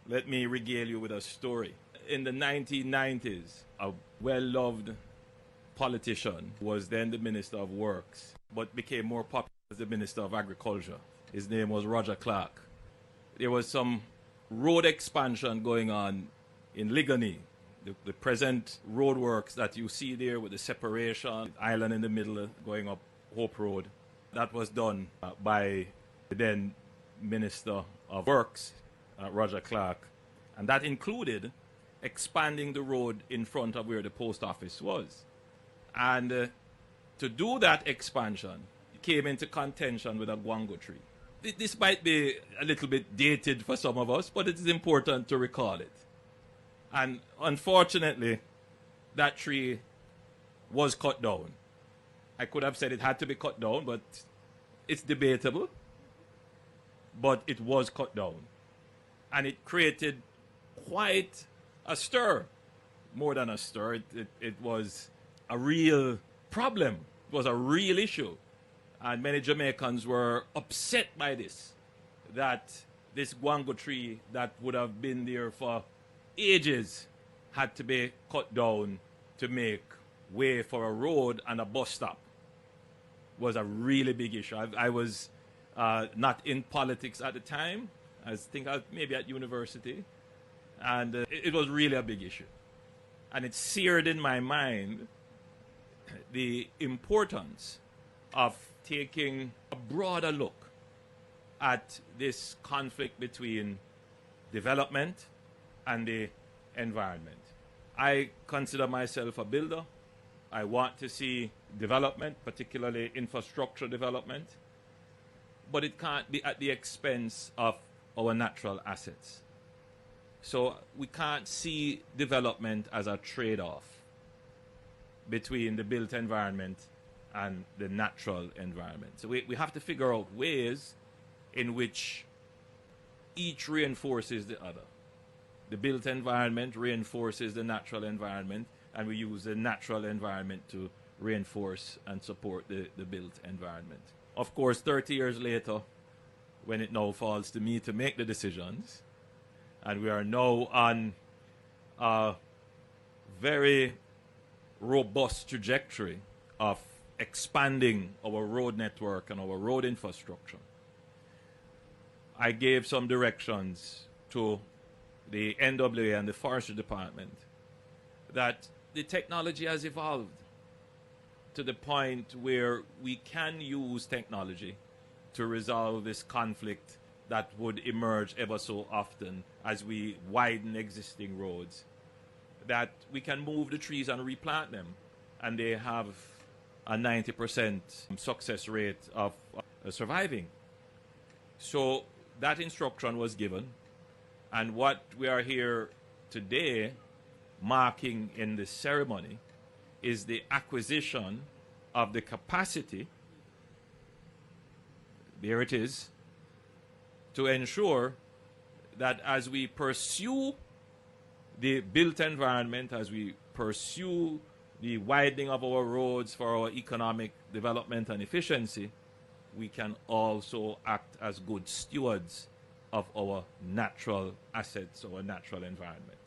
Let me regale you with a story. In the 1990s, a well-loved politician was then the Minister of Works, but became more popular as the Minister of Agriculture. His name was Roger Clark. There was some road expansion going on in Ligony. The present roadworks that you see there with the separation, island in the middle going up Hope Road, that was done by the then Minister of Works, Roger Clark. And that included expanding the road in front of where the post office was. And to do that expansion, it came into contention with a guango tree. This might be a little bit dated for some of us, but it is important to recall it. And unfortunately, that tree was cut down. I could have said it had to be cut down, but it's debatable. But it was cut down. And it created quite a stir. More than a stir, it was a real problem. It was a real issue. And many Jamaicans were upset by this, that this guango tree that would have been there for ages had to be cut down to make way for a road and a bus stop. It was a really big issue. I was not in politics at the time. I think I was maybe at university. And it was really a big issue. And it seared in my mind the importance of taking a broader look at this conflict between development and the environment. I consider myself a builder. I want to see development, particularly infrastructure development, but it can't be at the expense of our natural assets. So we can't see development as a trade-off between the built environment and the natural environment. So we have to figure out ways in which each reinforces the other. The built environment reinforces the natural environment, and we use the natural environment to reinforce and support the built environment. Of course, 30 years later, when it now falls to me to make the decisions, and we are now on a very robust trajectory of expanding our road network and our road infrastructure, I gave some directions to the NWA and the Forestry Department that the technology has evolved to the point where we can use technology to resolve this conflict that would emerge ever so often as we widen existing roads, that we can move the trees and replant them, and they have a 90% success rate of surviving. So that instruction was given, and what we are here today marking in this ceremony is the acquisition of the capacity, there it is, to ensure that as we pursue the built environment, as we pursue the widening of our roads for our economic development and efficiency, we can also act as good stewards of our natural assets, our natural environment.